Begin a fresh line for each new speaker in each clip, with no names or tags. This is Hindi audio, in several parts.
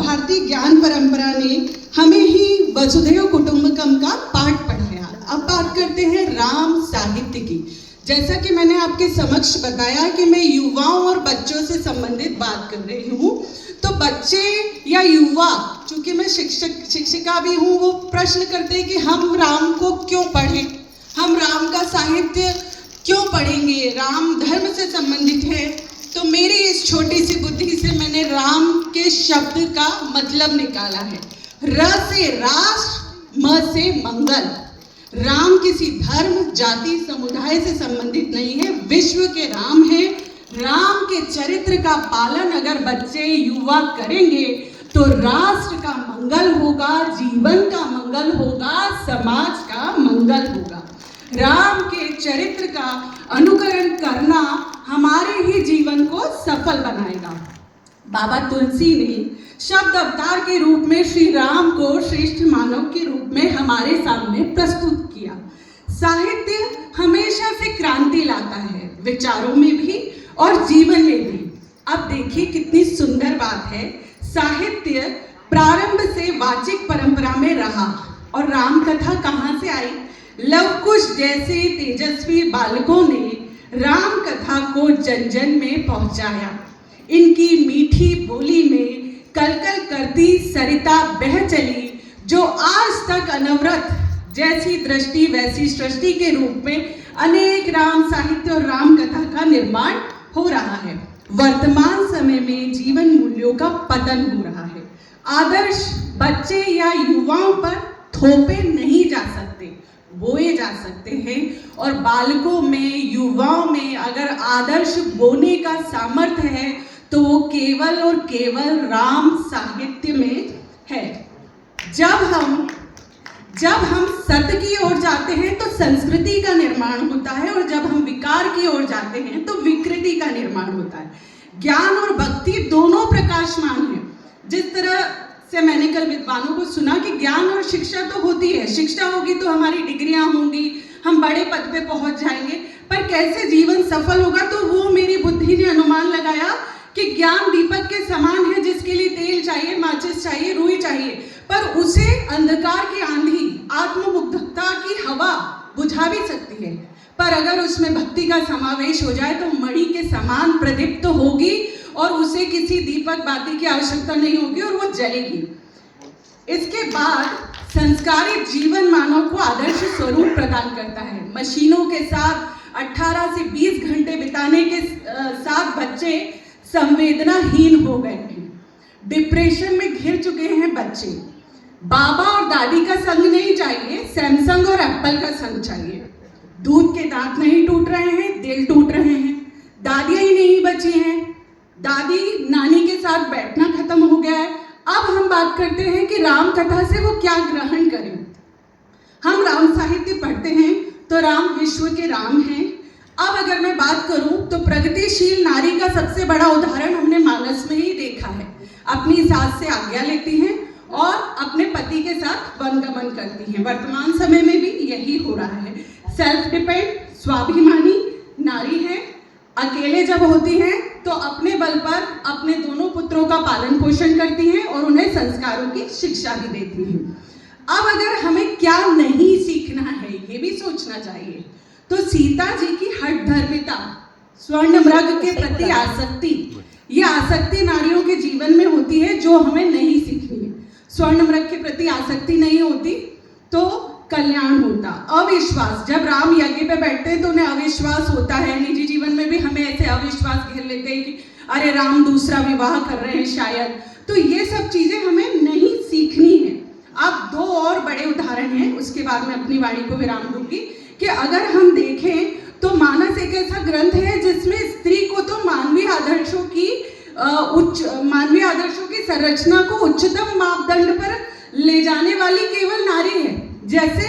भारतीय ज्ञान परंपरा ने हमें ही वसुधैव कुटुंबकम का पाठ पढ़ाया। अब बात करते हैं राम साहित्य की। जैसा कि मैंने आपके समक्ष बताया कि मैं युवाओं और बच्चों से संबंधित बात कर रही हूँ, तो बच्चे या युवा, चूंकि मैं शिक्षिका भी हूँ, वो प्रश्न करते हैं कि हम राम को क्यों पढ़ें, हम राम का साहित्य क्यों पढ़ेंगे, राम धर्म से संबंधित है। तो मेरी इस छोटी सी बुद्धि से मैंने राम के शब्द का मतलब निकाला है। र से राष्ट्र, म से मंगल। राम किसी धर्म, जाति, समुदाय से संबंधित नहीं है, विश्व के राम है। राम के चरित्र का पालन अगर बच्चे युवा करेंगे तो राष्ट्र का मंगल होगा, जीवन का मंगल होगा, समाज का मंगल होगा। राम के चरित्र का अनुकरण करना हमारे ही जीवन को सफल बनाएगा। बाबा तुलसी ने शब्द अवतार के रूप में श्री राम को श्रेष्ठ मानव के रूप में हमारे सामने प्रस्तुत किया। साहित्य हमेशा से क्रांति लाता है, विचारों में भी और जीवन में भी। अब देखिए कितनी सुंदर बात है, साहित्य प्रारंभ से वाचिक परंपरा में रहा। और राम कथा कहाँ से आई? लव कुश जैसे तेजस्वी बालकों ने राम कथा को जन जन में पहुंचाया। इनकी मीठी बोली में कलकल करती सरिता बह चली, जो आज तक अनवरत जैसी दृष्टि वैसी सृष्टि के रूप में अनेक राम साहित्य और राम कथा का निर्माण हो रहा है। वर्तमान समय में जीवन मूल्यों का पतन हो रहा है। आदर्श बच्चे या युवाओं पर थोपे नहीं जा सकते, बोए जा सकते हैं। और बालकों में, युवाओं में अगर आदर्श बोने का सामर्थ्य है तो वो केवल और केवल राम साहित्य में है। जब हम सत्य की ओर जाते हैं तो संस्कृति का निर्माण होता है, और जब हम विकार की ओर जाते हैं तो विकृति का निर्माण होता है। ज्ञान और भक्ति दोनों प्रकाशमान हैं। जिस तरह से मैंने कल विद्वानों को सुना कि ज्ञान और शिक्षा तो होती है, शिक्षा होगी तो हमारी डिग्रियां होंगी, हम बड़े पद पे पहुंच जाएंगे, पर कैसे जीवन सफल होगा? तो वो मेरी बुद्धि ने अनुमान लगाया कि ज्ञान दीपक के समान है, जिसके लिए तेल चाहिए, माचिस चाहिए, रुई चाहिए, पर उसे अंधकार की आंधी, आत्ममुग्धता की हवा बुझा भी सकती है। पर अगर उसमें भक्ति का समावेश हो जाए तो मणि के समान प्रदीप्त होगी और उसे किसी दीपक बाती की आवश्यकता नहीं होगी और वो जलेगी। इसके बाद संस्कारित जीवन मानव को आदर्श स्वरूप प्रदान करता है। मशीनों के साथ 18 से 20 घंटे बिताने के साथ बच्चे संवेदनाहीन हो गए हैं, डिप्रेशन में घिर चुके हैं बच्चे। बाबा और दादी का संग नहीं चाहिए, सैमसंग और एप्पल का संग चाहिए। दूध के दांत नहीं टूट रहे हैं, दिल टूट रहे हैं। दादियां ही नहीं बची हैं, दादी नानी के साथ बैठना खत्म हो गया है। अब हम बात करते हैं कि राम कथा से वो क्या ग्रहण करें। हम राम साहित्य पढ़ते हैं तो राम विश्व के राम हैं। अब अगर मैं बात करूं तो प्रगतिशील नारी का सबसे बड़ा उदाहरण हमने मानस में ही देखा है। अपनी सास से आज्ञा लेती हैं और अपने पति के साथ वनगमन करती हैं। वर्तमान समय में भी यही हो रहा है। सेल्फ डिपेंड, स्वाभिमानी नारी है। अकेले जब होती हैं तो अपने बल पर अपने दोनों पुत्रों का पालन पोषण करती हैं और उन्हें संस्कारों की शिक्षा भी देती हैं। अब अगर हमें क्या नहीं सीखना है ये भी सोचना चाहिए, तो सीता जी की हठधर्मिता, स्वर्ण मृग के प्रति आसक्ति, ये आसक्ति नारियों के जीवन में होती है जो हमें नहीं सीखनी है। स्वर्ण मृग के प्रति आसक्ति नहीं होती तो कल्याण होता। अविश्वास, जब राम यज्ञ पे बैठते हैं तो उन्हें अविश्वास होता है। निजी जीवन में भी हमें ऐसे अविश्वास घेर लेते हैं कि अरे राम दूसरा विवाह कर रहे हैं शायद। तो ये सब चीजें हमें नहीं सीखनी है। अब दो और बड़े उदाहरण हैं, उसके बाद मैं अपनी वाणी को विराम दूंगी। कि अगर हम देखें तो मानस एक ऐसा ग्रंथ है जिसमें स्त्री को तो मानवीय आदर्शों की संरचना को उच्चतम मापदंड पर ले जाने वाली केवल नारी है। जैसे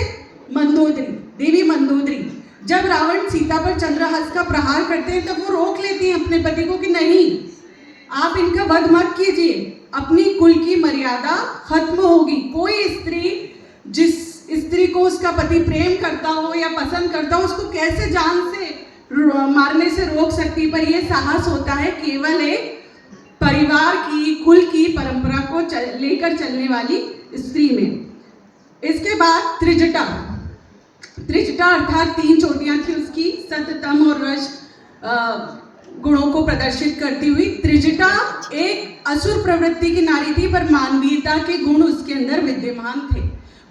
मंदोदरी, देवी मंदोदरी, जब रावण सीता पर चंद्रहास का प्रहार करते हैं तब वो रोक लेती हैं अपने पति को कि नहीं, आप इनका वध मत कीजिए, अपनी कुल की मर्यादा खत्म होगी। कोई स्त्री जिस स्त्री को उसका पति प्रेम करता हो या पसंद करता हो उसको कैसे जान से मारने से रोक सकती, पर यह साहस होता है केवल एक परिवार की, कुल की परंपरा को लेकर चलने वाली स्त्री में। इसके बाद त्रिजटा। त्रिजटा अर्थात 3 चोटियां थी उसकी, सत्य, तम और रज गुणों को प्रदर्शित करती हुई। त्रिजटा एक असुर प्रवृत्ति की नारी थी, पर मानवीयता के गुण उसके अंदर विद्यमान थे।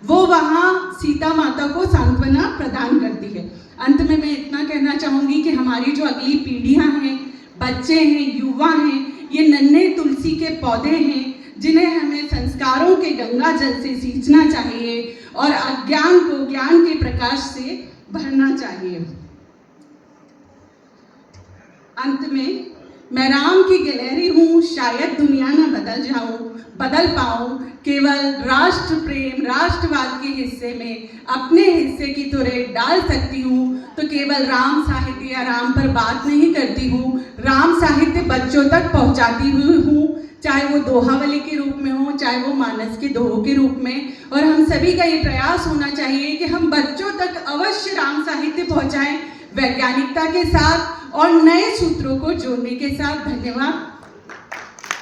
वो वहाँ सीता माता को सांत्वना प्रदान करती है। अंत में मैं इतना कहना चाहूँगी कि हमारी जो अगली पीढ़ियाँ हैं, बच्चे हैं, युवा हैं, ये नन्हे तुलसी के पौधे हैं जिन्हें हमें संस्कारों के गंगा जल से सींचना चाहिए और अज्ञान को ज्ञान के प्रकाश से भरना चाहिए। अंत में मैं राम की गिलहरी हूँ, शायद दुनिया न बदल पाऊँ, केवल राष्ट्र प्रेम, राष्ट्रवाद के हिस्से में अपने हिस्से की तो रेत डाल सकती हूँ। तो केवल राम साहित्य या राम पर बात नहीं करती हूँ, राम साहित्य बच्चों तक पहुँचाती हुई हूँ, चाहे वो दोहावली के रूप में हो, चाहे वो मानस के दोहों के रूप में। और हम सभी का ये प्रयास होना चाहिए कि हम बच्चों तक अवश्य राम साहित्य पहुँचाएं, वैज्ञानिकता के साथ और नए सूत्रों को जोड़ने के साथ। धन्यवाद।